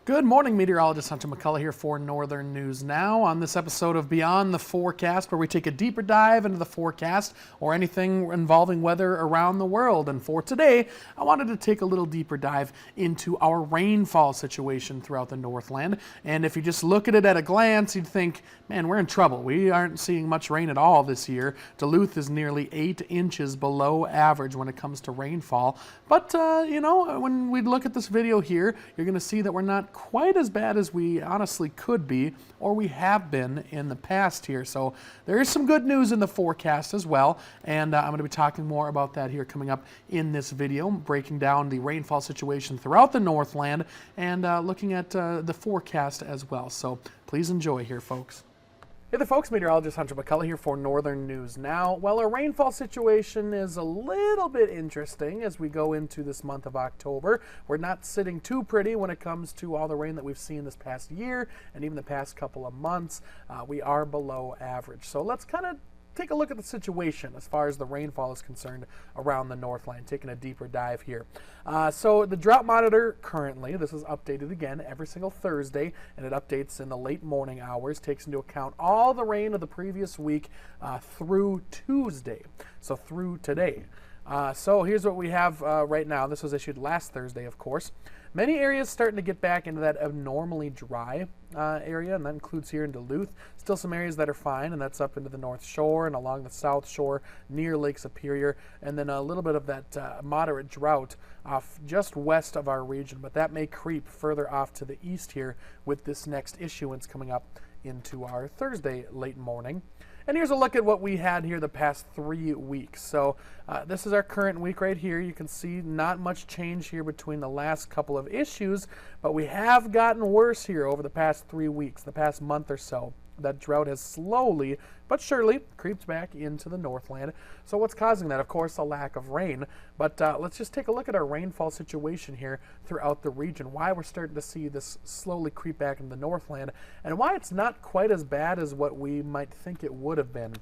Good morning, Meteorologist Hunter McCullough here for Northern News Now on this episode of Beyond the Forecast, where we take a deeper dive into the forecast or anything involving weather around the world. And for today, I wanted to take a little deeper dive into our rainfall situation throughout the Northland. And if you just look at it at a glance, you'd think, man, we're in trouble. We aren't seeing much rain at all this year. Duluth is nearly 8 inches below average when it comes to rainfall. But, when we look at this video here, you're going to see that we're not quite as bad as we honestly could be, or we have been in the past here. So there is some good news in the forecast as well, and I'm going to be talking more about that here coming up in this video, breaking down the rainfall situation throughout the Northland and looking at the forecast as well. So please enjoy here, folks. Hey there, folks. Meteorologist Hunter McCullough here for Northern News Now. Well, our rainfall situation is a little bit interesting as we go into this month of October. We're not sitting too pretty when it comes to all the rain that we've seen this past year and even the past couple of months. We are below average. So let's kind of take a look at the situation as far as the rainfall is concerned around the Northland, taking a deeper dive here. So the drought monitor currently, this is updated again every single Thursday, and it updates in the late morning hours, takes into account all the rain of the previous week through Tuesday, so through today. So here's what we have right now. This was issued last Thursday, of course. Many areas starting to get back into that abnormally dry area, and that includes here in Duluth. Still some areas that are fine, and that's up into the North Shore and along the South Shore near Lake Superior, and then a little bit of that moderate drought off just west of our region, but that may creep further off to the east here with this next issuance coming up into our Thursday late morning. And here's a look at what we had here the past 3 weeks. So this is our current week right here. You can see not much change here between the last couple of issues, but we have gotten worse here over the past 3 weeks, the past month or so. That drought has slowly but surely creeped back into the Northland. So what's causing that? Of course, a lack of rain. But let's just take a look at our rainfall situation here throughout the region, why we're starting to see this slowly creep back into the Northland, and why it's not quite as bad as what we might think it would have been.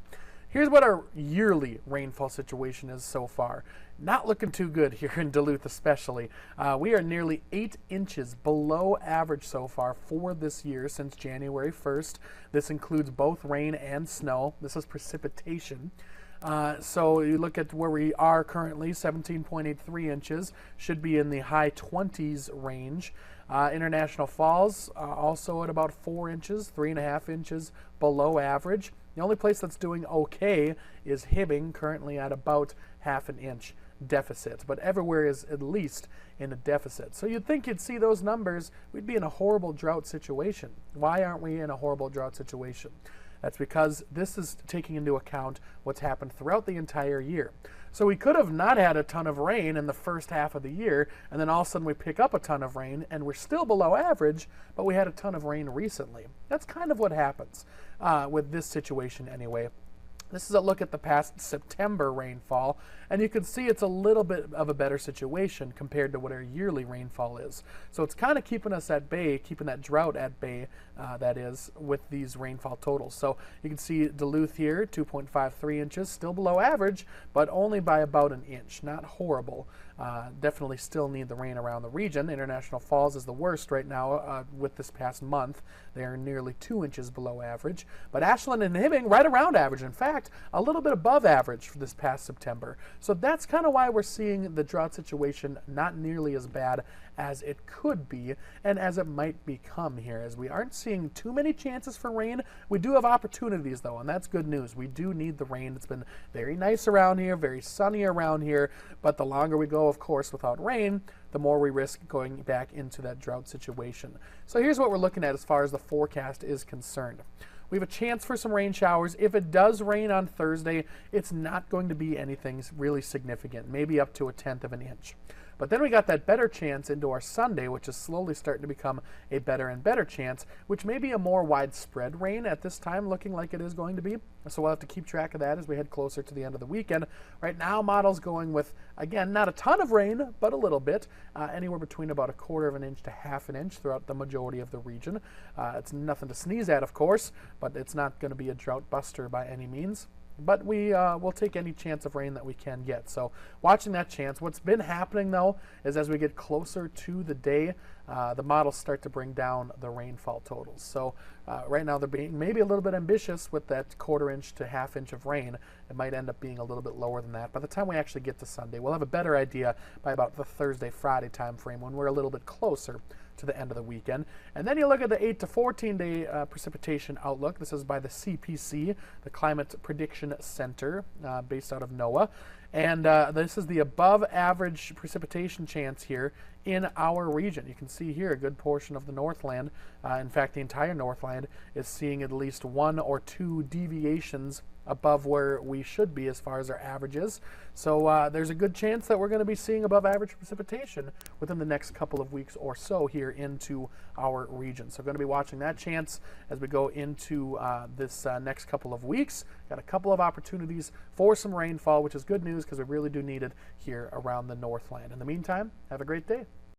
Here's what our yearly rainfall situation is so far. Not looking too good here in Duluth especially. We are nearly 8 inches below average so far for this year since January 1st. This includes both rain and snow. This is precipitation. So you look at where we are currently, 17.83 inches, should be in the high 20s range. International Falls also at about 4 inches, 3.5 inches below average. The only place that's doing okay is Hibbing, currently at about half an inch deficit, but everywhere is at least in a deficit. So you'd think you'd see those numbers, we'd be in a horrible drought situation. Why aren't we in a horrible drought situation? That's because this is taking into account what's happened throughout the entire year. So we could have not had a ton of rain in the first half of the year, and then all of a sudden we pick up a ton of rain, and we're still below average, but we had a ton of rain recently. That's kind of what happens with this situation anyway. This is a look at the past September rainfall, and you can see it's a little bit of a better situation compared to what our yearly rainfall is. So it's kind of keeping us at bay, keeping that drought at bay, that is, with these rainfall totals. So you can see Duluth here, 2.53 inches, still below average, but only by about an inch. Not horrible. Definitely still need the rain around the region. International Falls is the worst right now with this past month. They are nearly 2 inches below average. But Ashland and Hibbing right around average. In fact, a little bit above average for this past September. So that's kind of why we're seeing the drought situation not nearly as bad as it could be and as it might become here, as we aren't seeing too many chances for rain. We do have opportunities though, and that's good news. We do need the rain. It's been very nice around here, very sunny around here, but the longer we go, of course, without rain, the more we risk going back into that drought situation. So here's what we're looking at as far as the forecast is concerned. We have a chance for some rain showers. If it does rain on Thursday, it's not going to be anything really significant, maybe up to 1/10 of an inch. But then we got that better chance into our Sunday, which is slowly starting to become a better and better chance, which may be a more widespread rain at this time, looking like it is going to be. So we'll have to keep track of that as we head closer to the end of the weekend. Right now, models going with, again, not a ton of rain, but a little bit, anywhere between about 1/4 of an inch to half an inch throughout the majority of the region. It's nothing to sneeze at, of course, but it's not going to be a drought buster by any means. But we will take any chance of rain that we can get. So watching that chance. What's been happening, though, is as we get closer to the day, the models start to bring down the rainfall totals. So right now they're being maybe a little bit ambitious with that 1/4 inch to 1/2 inch of rain. It might end up being a little bit lower than that. By the time we actually get to Sunday, we'll have a better idea by about the Thursday, Friday time frame when we're a little bit closer to the end of the weekend. And then you look at the 8 to 14 day precipitation outlook. This is by the CPC, the Climate Prediction Center, based out of NOAA. And this is the above average precipitation chance here in our region. You can see here a good portion of the Northland. In fact, the entire Northland is seeing at least 1 or 2 deviations above where we should be as far as our averages. So there's a good chance that we're going to be seeing above average precipitation within the next couple of weeks or so here into our region. So going to be watching that chance as we go into this next couple of weeks. Got a couple of opportunities for some rainfall, which is good news because we really do need it here around the Northland. In the meantime, have a great day.